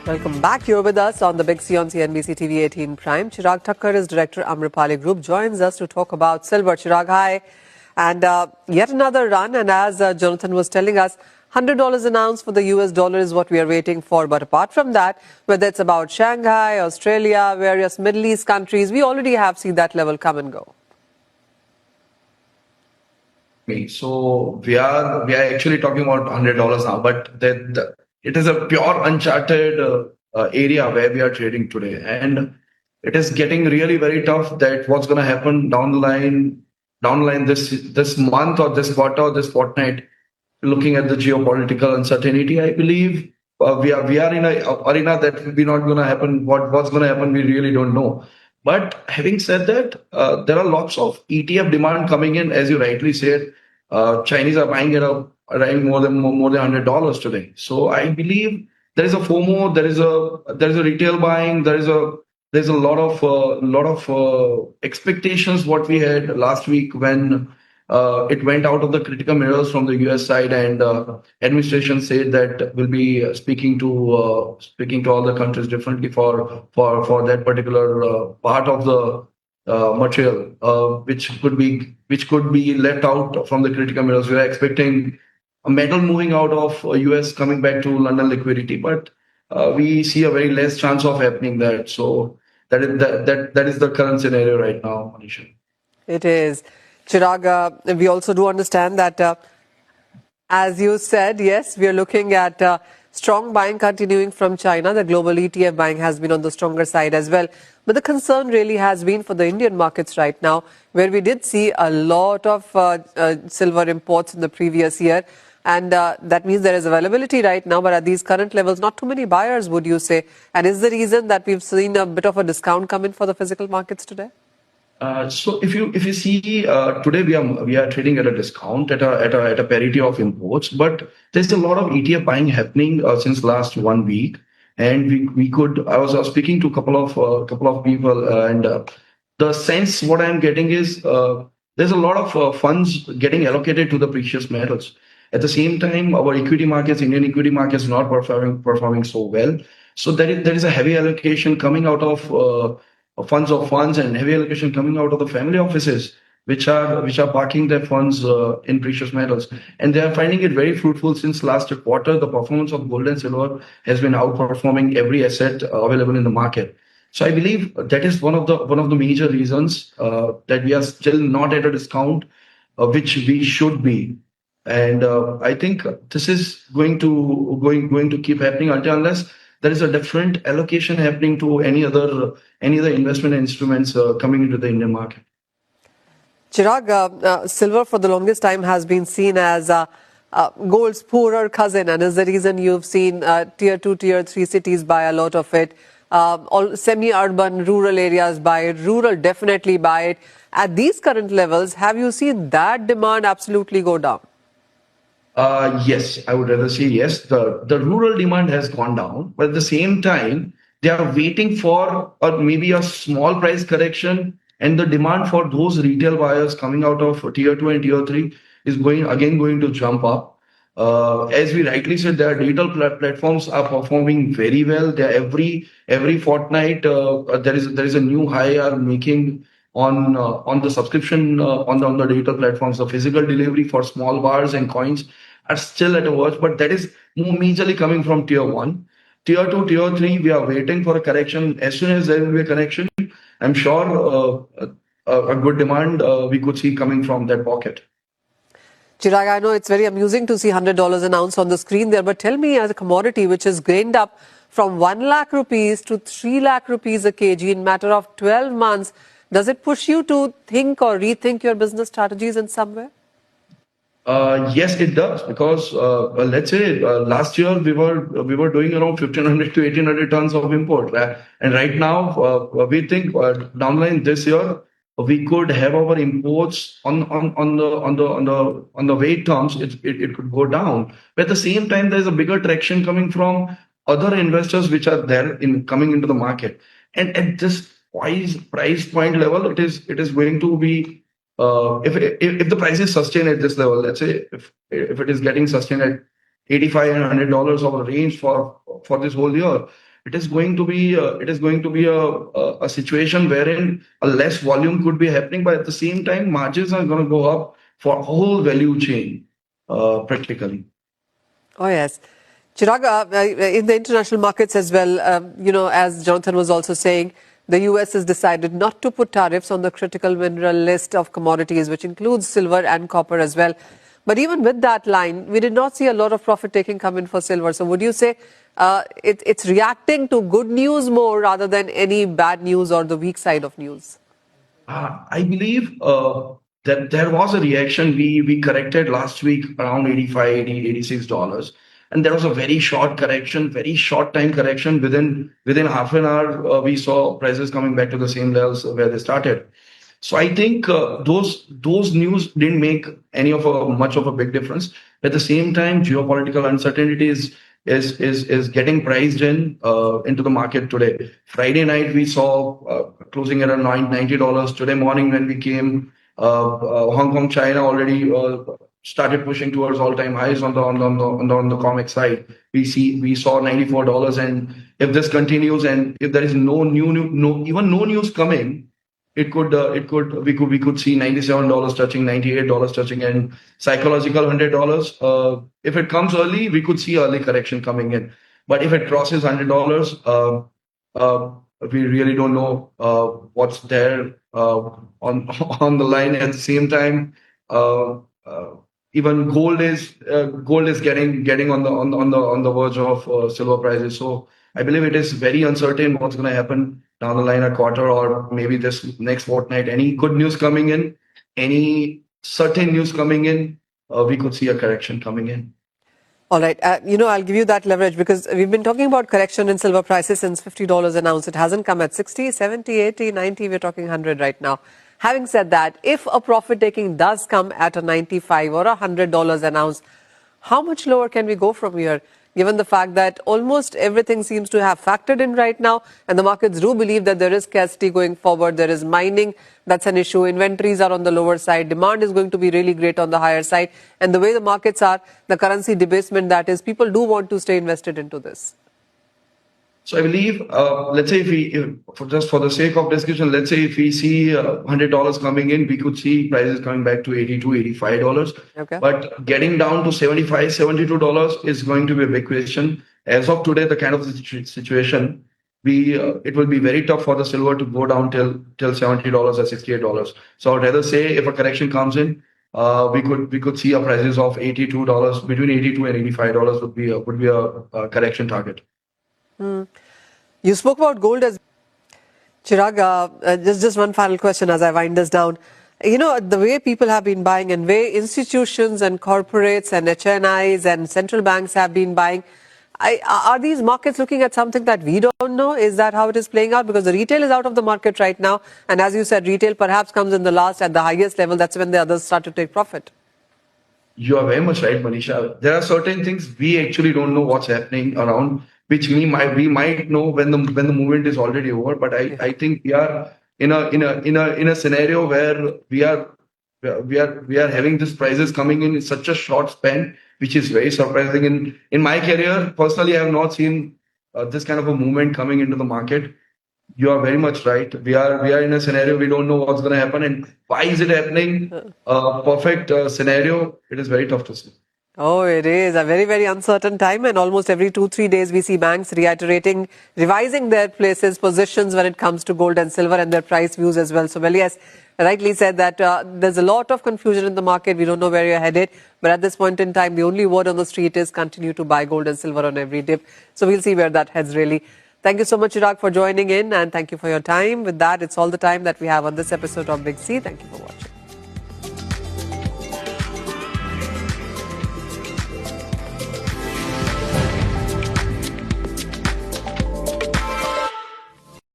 Welcome back. You're with us on the Big C on CNBC TV 18 Prime. Chirag Thakkar is Director Amrapali Group, joins us to talk about silver. Chirag, hi. And yet another run. And as Jonathan was telling us, $100 an ounce for the US dollar is what we are waiting for. But apart from that, whether it's about Shanghai, Australia, various Middle East countries, we already have seen that level come and go. So we are actually talking about $100 now, but it is a pure uncharted area where we are trading today, and it is getting really very tough. That what's going to happen down the line this month or this quarter or this fortnight. Looking at the geopolitical uncertainty, I believe we are in an arena that will be not going to happen. What's going to happen, we really don't know. But having said that, there are lots of ETF demand coming in, as you rightly said. Chinese are buying at around more than $100 today. So I believe there is a FOMO, there is a retail buying, there's a lot of expectations what we had last week when it went out of the critical mirrors from the US side, and administration said that will be speaking to all the countries differently for that particular part of the material, which could be left out from the critical mirrors. We are expecting a metal moving out of US coming back to London liquidity, but we see a very less chance of happening that. So that is the current scenario right now, Manisha. It is. Chirag, we also do understand that, as you said, yes, we are looking at strong buying continuing from China. The global ETF buying has been on the stronger side as well. But the concern really has been for the Indian markets right now, where we did see a lot of silver imports in the previous year. And that means there is availability right now, but at these current levels, not too many buyers, would you say? And is the reason that we've seen a bit of a discount come in for the physical markets today? So if you see today we are trading at a discount at a parity of imports, but there's a lot of ETF buying happening since last 1 week, and I was speaking to a couple of people, and the sense what I'm getting is there's a lot of funds getting allocated to the precious metals. At the same time, our Indian equity markets, not performing so well. So there is a heavy allocation coming out of funds and heavy allocation coming out of the family offices, which are parking their funds in precious metals, and they are finding it very fruitful. Since last quarter, the performance of gold and silver has been outperforming every asset available in the market. So I believe that is one of the major reasons that we are still not at a discount, which we should be. And I think this is going to keep happening unless there is a different allocation happening to any other investment instruments coming into the Indian market. Chirag, silver for the longest time has been seen as gold's poorer cousin, and is the reason you've seen tier 2, tier 3 cities buy a lot of it. All semi-urban, rural areas buy it. Rural definitely buy it. At these current levels, have you seen that demand absolutely go down? Yes, I would rather say yes. The rural demand has gone down, but at the same time, they are waiting for maybe a small price correction, and the demand for those retail buyers coming out of tier 2 and tier 3 is going to jump up. As we rightly said, their digital platforms are performing very well. They are every fortnight there is a new high are making on the subscription on the digital platforms. The physical delivery for small bars and coins are still at a watch, but that is more majorly coming from tier 1. Tier 2, tier 3, we are waiting for a correction. As soon as there will be a correction, I'm sure a good demand we could see coming from that pocket. Chirag, I know it's very amusing to see $100 an ounce on the screen there, but tell me, as a commodity which has gained up from 1 lakh rupees to 3 lakh rupees a kg in matter of 12 months, does it push you to think or rethink your business strategies in some way? Yes, it does, because let's say last year we were doing around 1,500 to 1,800 tons of import, and right now we think down the line this year we could have our imports on the weight terms. It could go down, but at the same time there is a bigger traction coming from other investors which are there coming into the market, and at this price point level, it is going to be. If the price is sustained at this level, let's say if it is getting sustained at $85 and $100 of a range for this whole year, it is going to be a situation wherein a less volume could be happening, but at the same time, margins are going to go up for whole value chain, practically. Oh, yes. Chirag, in the international markets as well, as Jonathan was also saying, the US has decided not to put tariffs on the critical mineral list of commodities, which includes silver and copper as well. But even with that line, we did not see a lot of profit taking come in for silver. So would you say it's reacting to good news more rather than any bad news or the weak side of news? I believe that there was a reaction. We corrected last week around 85, 80, $86. And there was a very short correction, very short time correction. Within half an hour, we saw prices coming back to the same levels where they started. So I think those news didn't make much of a big difference. At the same time, geopolitical uncertainty is getting priced into the market today. Friday night we saw closing at around $90. Today morning when we came, Hong Kong, China already started pushing towards all-time highs on the COMEX side. We saw $94, and if this continues and if there is no news coming, we could see $97 touching, $98 touching, and psychological $100. If it comes early, we could see early correction coming in. But if it crosses $100, we really don't know what's there on the line. At the same time, even gold is getting on the verge of silver prices. So I believe it is very uncertain what's going to happen down the line, a quarter or maybe this next fortnight. Any good news coming in, any certain news coming in, we could see a correction coming in. All right. I'll give you that leverage because we've been talking about correction in silver prices since $50 an ounce. It hasn't come at 60, 70, 80, 90. We're talking 100 right now. Having said that, if a profit taking does come at a $95 or $100 an ounce, how much lower can we go from here? Given the fact that almost everything seems to have factored in right now, and the markets do believe that there is scarcity going forward, there is mining, that's an issue, inventories are on the lower side, demand is going to be really great on the higher side, and the way the markets are, the currency debasement that is, people do want to stay invested into this. So I believe, let's say just for the sake of discussion, let's say if we see $100 coming in, we could see prices coming back to $82, $85. Okay. But getting down to $75, $72 is going to be a big question. As of today, the kind of situation, it will be very tough for the silver to go down till $70 or $68. So I'd rather say if a correction comes in, we could see a prices of $82, between $82 and $85 would be a correction target. You spoke about gold as Chirag. Just one final question as I wind this down. The way people have been buying and way institutions and corporates and HNIs and central banks have been buying, are these markets looking at something that we don't know? Is that how it is playing out? Because the retail is out of the market right now. And as you said, retail perhaps comes in at the highest level. That's when the others start to take profit. You are very much right, Manisha. There are certain things we actually don't know what's happening around, which we might know when the movement is already over. But I think we are in a scenario where we are having these prices coming in such a short span, which is very surprising. In my career, personally, I have not seen this kind of a movement coming into the market. You are very much right. We are in a scenario we don't know what's going to happen, and why is it happening? Perfect scenario. It is very tough to say. Oh, it is a very, very uncertain time, and almost every 2-3 days we see banks revising their positions when it comes to gold and silver and their price views as well. So, well, yes, rightly said that there's a lot of confusion in the market. We don't know where you're headed, but at this point in time, the only word on the street is continue to buy gold and silver on every dip. So we'll see where that heads really. Thank you so much, Chirag, for joining in, and thank you for your time. With that, it's all the time that we have on this episode of Big C. Thank you for watching.